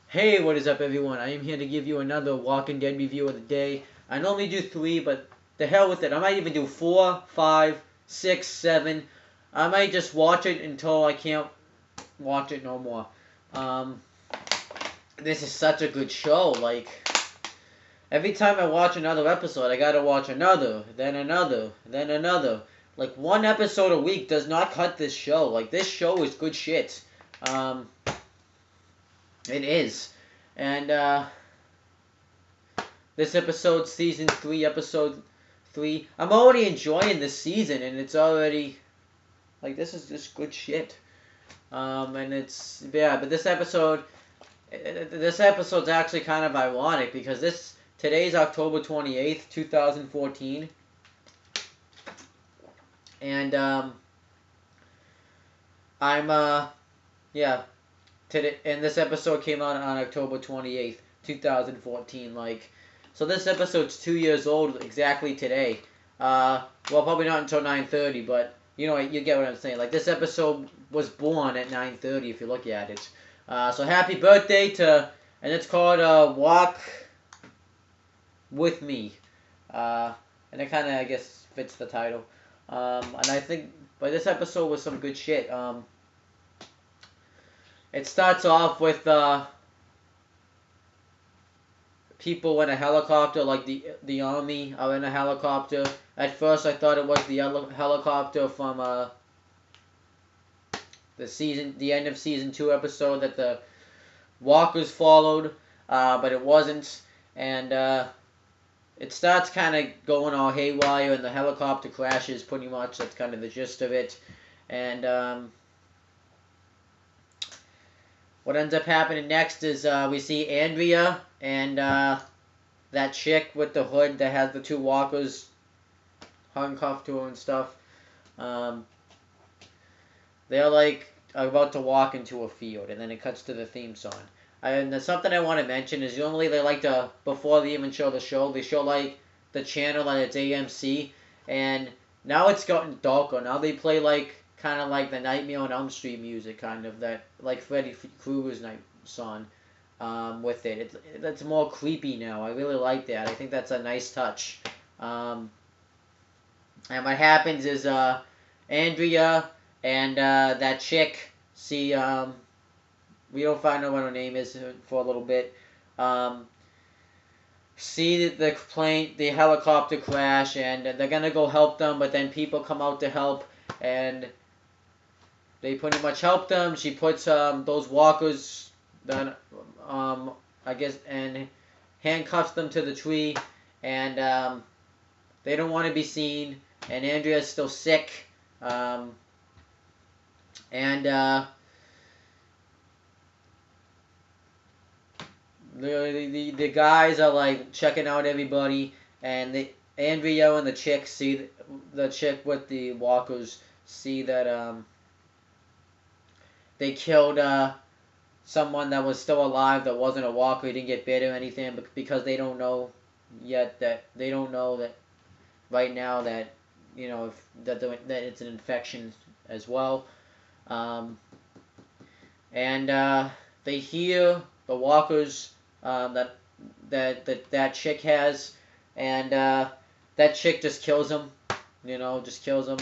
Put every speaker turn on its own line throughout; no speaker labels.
Hey, what is up, everyone? I am here to give you another Walking Dead review of the day. I normally do 3, but the hell with it. I might even do 4, 5, 6, 7. I might just watch it until I can't watch it no more. Um, this is such a good show. Like, every time I watch another episode, I gotta watch another, then another, then another. Like, one episode a week does not cut this show. Like, this show is good shit. Um, it is. And, this episode, season 3, episode 3. I'm already enjoying this season, and it's already, like, this is just good shit. And it's, yeah, but this episode's actually kind of ironic, because today's October 28th, 2014. And, yeah, today, and this episode came out on October 28th, 2014, like, so this episode's 2 years old exactly today. Well, probably not until 9:30, but you know, you get what I'm saying. Like, this episode was born at 9:30 if you look at it. So happy birthday and it's called Walk With Me. And it kind of, I guess, fits the title. And I think, but this episode was some good shit. It starts off with people in a helicopter, like the army are in a helicopter. At first, I thought it was the helicopter from the end of season 2 episode that the walkers followed, but it wasn't. And it starts kind of going all haywire, and the helicopter crashes. Pretty much, that's kind of the gist of it. And what ends up happening next is we see Andrea and that chick with the hood that has the 2 walkers handcuffed to her and stuff. They're like about to walk into a field, and then it cuts to the theme song. And there's something I want to mention is normally they like to, before they even show the show, they show like the channel and it's AMC, and now it's gotten darker. Now they play like kind of like the Nightmare on Elm Street music, kind of that like Freddy Krueger's night song. With it, it's more creepy now. I really like that. I think that's a nice touch. And what happens is Andrea and that chick see we don't find out what her name is for a little bit. See the helicopter crash, and they're gonna go help them, but then people come out to help, and they pretty much help them. She puts those walkers, then I guess, and handcuffs them to the tree, and they don't want to be seen. And Andrea's still sick, and the guys are like checking out everybody, and Andrea and the chick see the chick with the walkers see that they killed someone that was still alive that wasn't a walker. He didn't get bit or anything, but because they don't know yet that right now that that it's an infection as well. Um, and they hear the walkers that chick has, and that chick just kills him. Just kills him,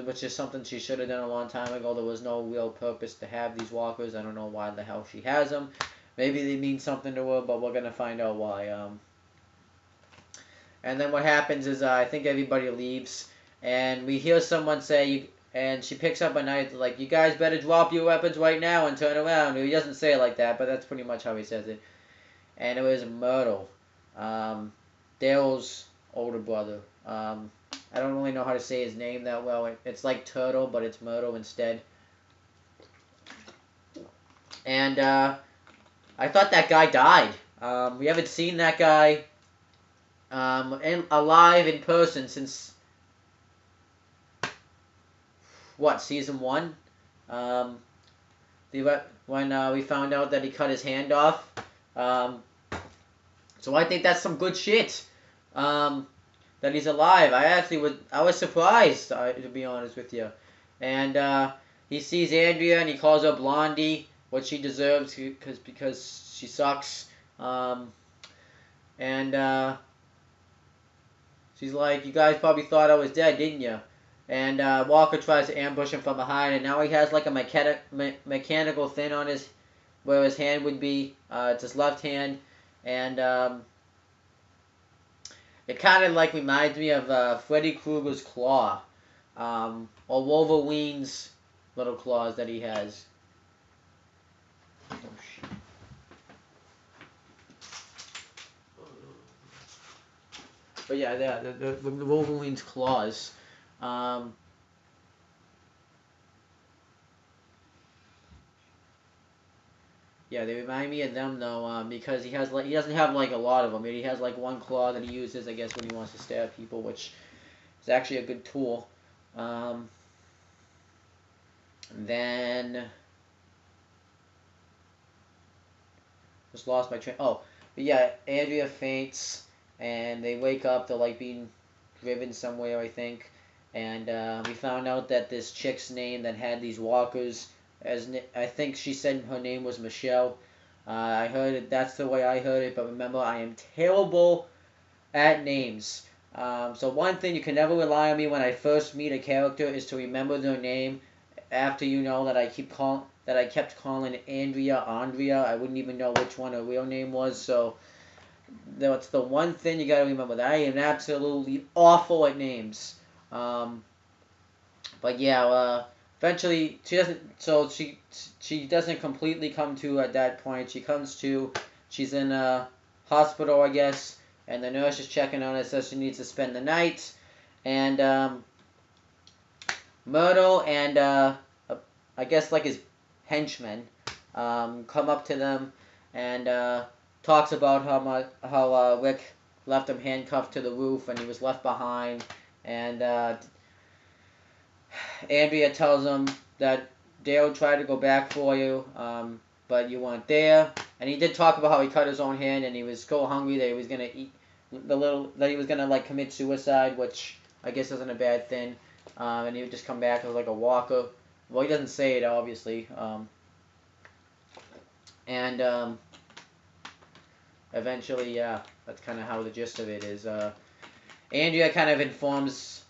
which is something she should have done a long time ago. There was no real purpose to have these walkers. I don't know why the hell she has them. Maybe they mean something to her, but we're gonna find out why. And then what happens is I think everybody leaves, and we hear someone say, and she picks up a knife, like, you guys better drop your weapons right now and turn around. He doesn't say it like that, but that's pretty much how he says it. And it was Myrtle, Dale's older brother. I don't really know how to say his name that well. It's like Turtle, but it's Myrtle instead. And I thought that guy died. We haven't seen that guy alive in person since, what, season 1? When we found out that he cut his hand off. So I think that's some good shit. That he's alive. I was surprised, to be honest with you. And he sees Andrea and he calls her Blondie, what she deserves because she sucks. And she's like, you guys probably thought I was dead, didn't you? And Walker tries to ambush him from behind, and now he has like a mechanical thing on his where his hand would be. It's his left hand, and it kind of like reminds me of Freddy Krueger's claw, or Wolverine's little claws that he has. Oh, shit. But yeah, the Wolverine's claws. Um, yeah, they remind me of them though, because he doesn't have like a lot of them. He has like one claw that he uses, I guess, when he wants to stab people, which is actually a good tool. Um, then just lost my train. Oh, but yeah, Andrea faints, and they wake up. They're like being driven somewhere, I think. And we found out that this chick's name that had these walkers, I think she said her name was Michelle. I heard it. That's the way I heard it. But remember, I am terrible at names. So one thing you can never rely on me when I first meet a character is to remember their name. After you know that I kept calling Andrea. I wouldn't even know which one her real name was. So that's the one thing you gotta remember. That I am absolutely awful at names. But yeah, eventually she doesn't. So she doesn't completely come to at that point. She comes to. She's in a hospital, I guess, and the nurse is checking on her, says she needs to spend the night, and Myrtle and I guess like his henchmen come up to them and talks about how Rick left him handcuffed to the roof and he was left behind, and Andrea tells him that Dale tried to go back for you, but you weren't there. And he did talk about how he cut his own hand and he was so hungry that he was gonna eat that he was gonna like commit suicide, which I guess isn't a bad thing. And he would just come back as like a walker. Well, he doesn't say it obviously. And eventually, yeah, that's kind of how the gist of it is. Andrea kind of informs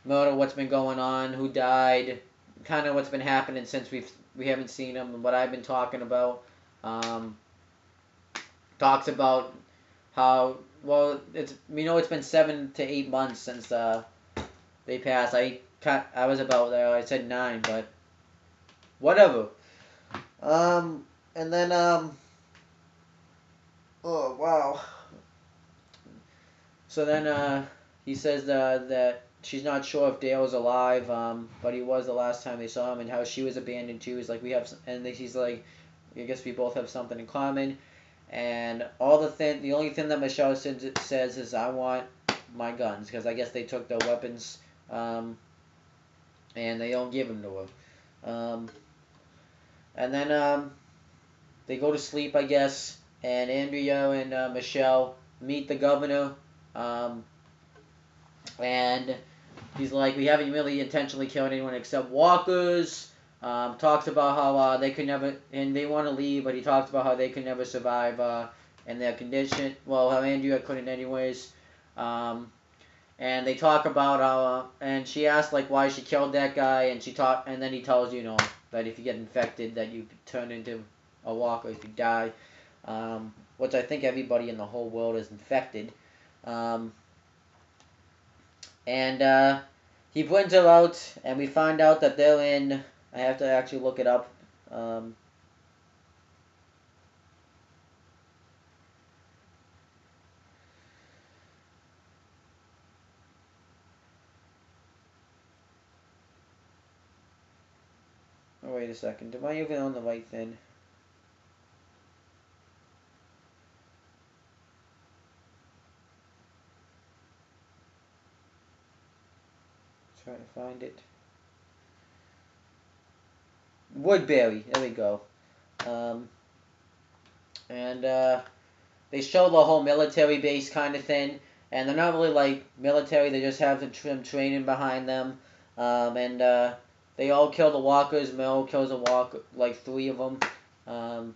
Myrtle what's been going on, who died, kind of what's been happening since we haven't seen him, and what I've been talking about. Talks about how it's been 7 to 8 months since they passed. I was about there. I said 9, but whatever. And then oh wow. So then he says that she's not sure if Dale's alive, but he was the last time they saw him, and how she was abandoned too. He's like, and he's like, I guess we both have something in common. And the only thing that Michelle says is, I want my guns, because I guess they took their weapons, and they don't give them to her. And then they go to sleep, I guess, and Andrea and Michelle meet the governor, and he's like, we haven't really intentionally killed anyone except walkers. Talks about how they could never, and they want to leave, but he talks about how they could never survive in their condition. Well, how Andrea couldn't anyways. And they talk about how, and she asks like why she killed that guy, and then he tells that if you get infected, that you turn into a walker if you die, which I think everybody in the whole world is infected. And he brings her out, and we find out that they're in. I have to actually look it up. Oh, wait a second. Am I even on the right thing? Trying to find it. Woodbury. There we go. And they show the whole military base kind of thing, and they're not really like military. They just have them training behind them, and they all kill the walkers. Mel kills a walker, like 3 of them. Um,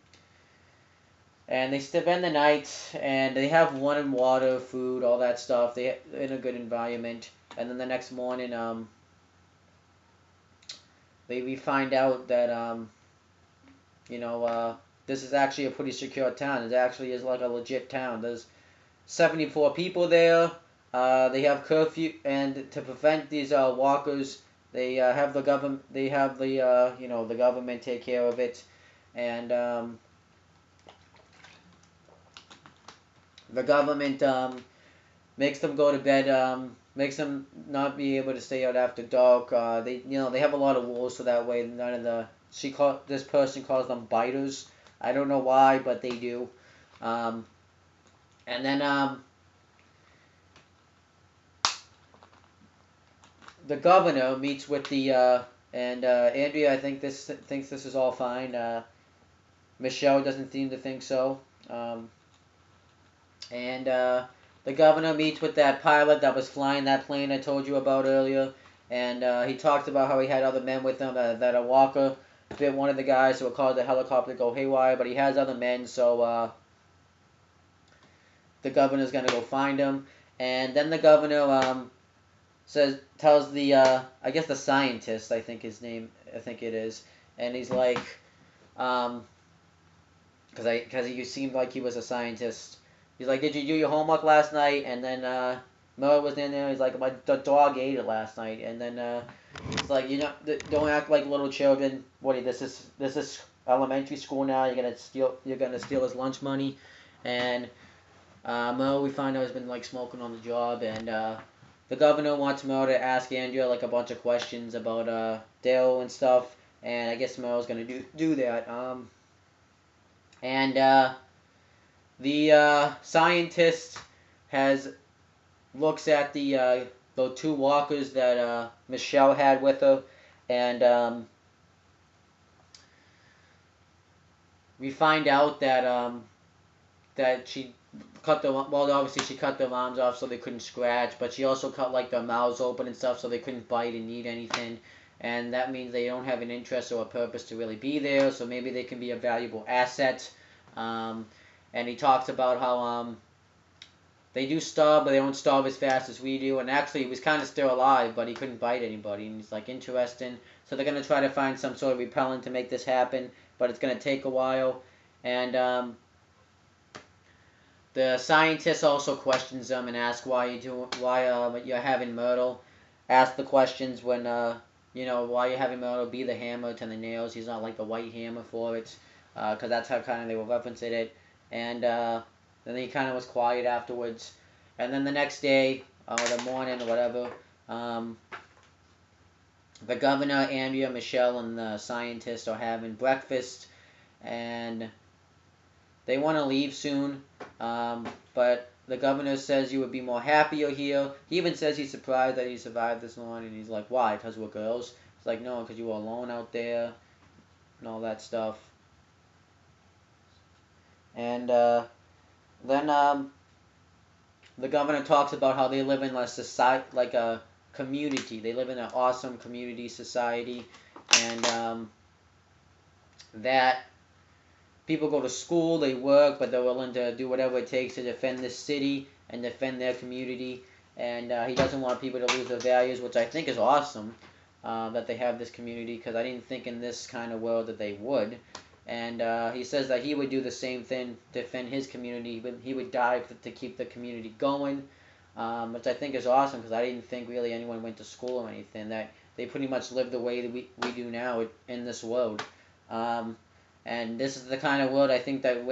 and they spend the night, and they have running water, food, all that stuff. They in a good environment, and then the next morning, we find out that you know, this is actually a pretty secure town. It actually is like a legit town. There's 74 people there. They have curfew, and to prevent these walkers, they have the government. They have the the government take care of it, and the government makes them go to bed. Makes them not be able to stay out after dark. They have a lot of rules, so that way none of the this person calls them biters. I don't know why, but they do. Um, and then the governor meets with the and Andrea. I think this thinks this is all fine. Michelle doesn't seem to think so. And the governor meets with that pilot that was flying that plane I told you about earlier, and he talks about how he had other men with him, that a walker bit one of the guys, so it caused the helicopter to go haywire, but he has other men, so the governor's going to go find him. And then the governor tells the I guess the scientist, I think his name, I think it is, and he's like, because he seemed like he was a scientist. He's like, did you do your homework last night? And then Miller was in there. He's like, the dog ate it last night. And then it's like, don't act like little children. Woody, this is elementary school now. You're gonna steal his lunch money. And Miller, we find out, has been like smoking on the job. And the governor wants Miller to ask Andrea like a bunch of questions about Dale and stuff. And I guess Miller's gonna do that. And the scientist looks at the two walkers that Michelle had with her, and we find out that she cut obviously she cut their arms off so they couldn't scratch, but she also cut like their mouths open and stuff so they couldn't bite and eat anything. And that means they don't have an interest or a purpose to really be there, so maybe they can be a valuable asset. And he talks about how they do starve, but they don't starve as fast as we do. And actually, he was kind of still alive, but he couldn't bite anybody. And he's like, interesting. So they're going to try to find some sort of repellent to make this happen, but it's going to take a while. And the scientist also questions them and asks why you're having Myrtle. Ask the questions when why you're having Myrtle be the hammer to the nails. He's not like the white hammer for it, because that's how kind of they were referencing it. And then he kind of was quiet afterwards. And then the next day, or the morning, or whatever, the governor, Andrea, Michelle, and the scientist are having breakfast, and they want to leave soon, but the governor says you would be more happier here. He even says he's surprised that he survived this long, and he's like, why? Because we're girls? It's like, no, because you were alone out there, and all that stuff. And then the governor talks about how they live in a society, like a community. They live in an awesome community society, and that people go to school, they work, but they're willing to do whatever it takes to defend this city and defend their community. And he doesn't want people to lose their values, which I think is awesome, that they have this community, because I didn't think in this kind of world that they would. And he says that he would do the same thing to defend his community, but he would die to keep the community going, which I think is awesome, because I didn't think really anyone went to school or anything, that they pretty much live the way that we do now in this world. And this is the kind of world I think that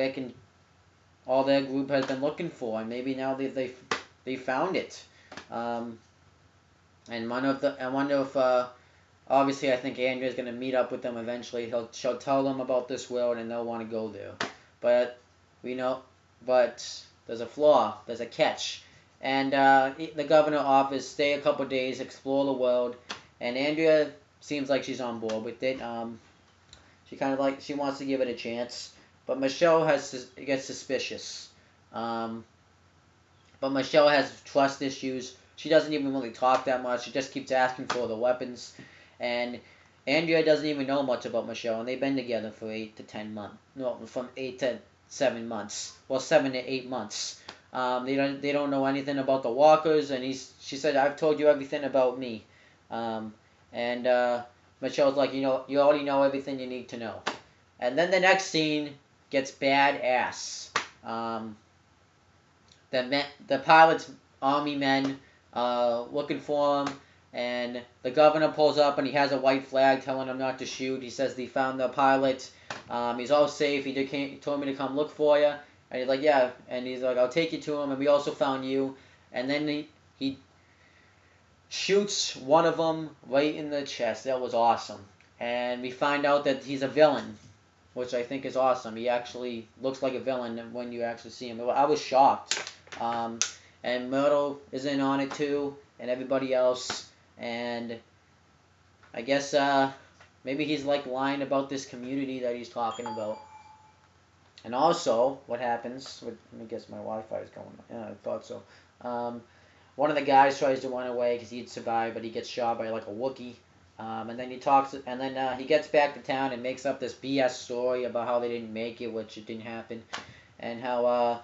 all their group has been looking for, and maybe now they found it. And I wonder if obviously, I think Andrea's going to meet up with them eventually. She'll tell them about this world, and they'll want to go there. But there's a flaw. There's a catch. And the governor offers stay a couple days, explore the world, and Andrea seems like she's on board with it. She wants to give it a chance, but Michelle gets suspicious. But Michelle has trust issues. She doesn't even really talk that much. She just keeps asking for the weapons. And Andrea doesn't even know much about Michelle, and they've been together for 8 to 10 months. No, from 8 to 7 months. Well, 7 to 8 months. They don't know anything about the Walkers, and she said, "I've told you everything about me," um, and Michelle's like, you already know everything you need to know. And then the next scene gets badass. Um, the pilot's army men looking for him, and the governor pulls up and he has a white flag telling him not to shoot. He says he found the pilot. He's all safe. He told me to come look for you. And he's like, yeah. And he's like, I'll take you to him. And we also found you. And then he shoots one of them right in the chest. That was awesome. And we find out that he's a villain, which I think is awesome. He actually looks like a villain when you actually see him. I was shocked. Um, and Myrtle is in on it too, and everybody else. And I guess maybe he's like lying about this community that he's talking about. And also, what happens? Let me guess, my Wi-Fi is going. Yeah, I thought so. One of the guys tries to run away because he'd survive, but he gets shot by like a Wookiee. And then he gets back to town and makes up this BS story about how they didn't make it, which it didn't happen, and how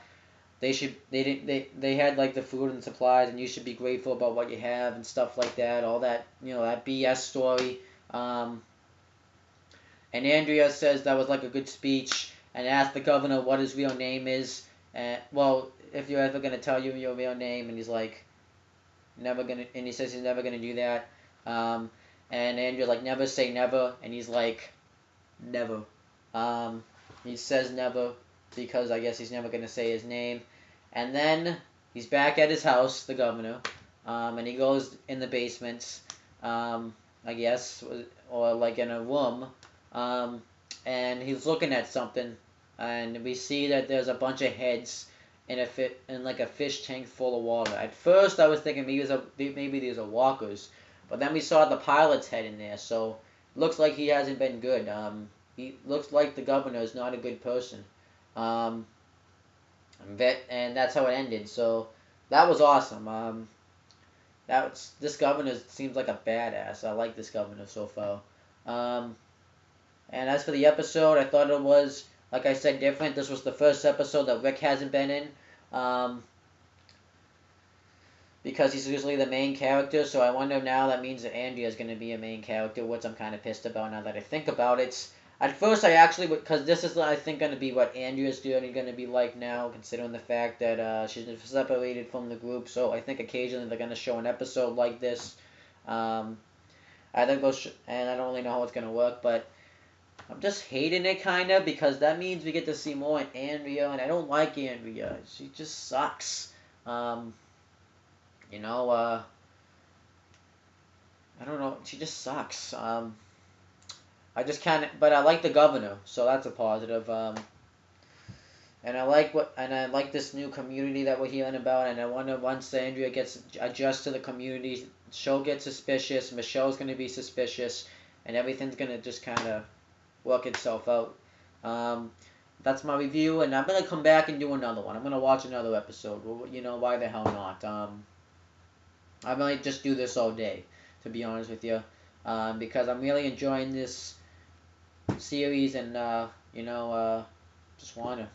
they had like the food and supplies, and you should be grateful about what you have and stuff like that. All that that BS story. And Andrea says that was like a good speech, and asked the governor what his real name is. And well, if you're ever gonna tell you your real name, and he's like, never gonna, and he says he's never gonna do that. And Andrew's like, never say never, and he's like, never. He says never because I guess he's never gonna say his name. And then he's back at his house, the governor, and he goes in the basement, I guess, or like in a room, and he's looking at something, and we see that there's a bunch of heads in like a fish tank full of water. At first, I was thinking maybe these are walkers, but then we saw the pilot's head in there, so it looks like he hasn't been good. He looks like the governor is not a good person. And that's how it ended. So that was awesome. This governor seems like a badass. I like this governor so far. And as for the episode, I thought it was, like I said, different. This was the first episode that Rick hasn't been in. Because he's usually the main character, so I wonder now that means that Andrea is going to be a main character, which I'm kind of pissed about now that I think about it. At first, I actually, because this is, I think, going to be what Andrea's journey going to be like now, considering the fact that she's separated from the group, so I think occasionally they're going to show an episode like this. I think and I don't really know how it's going to work, but I'm just hating it, kind of, because that means we get to see more in Andrea, and I don't like Andrea. She just sucks. I don't know. She just sucks. I just can't. But I like the governor, so that's a positive. And I like this new community that we're hearing about. And I wonder once Andrea gets adjust to the community, she'll get suspicious. Michelle's gonna be suspicious, and everything's gonna just kind of work itself out. That's my review, and I'm gonna come back and do another one. I'm gonna watch another episode. Well, why the hell not? I might just do this all day, to be honest with you, because I'm really enjoying this series, and just wanna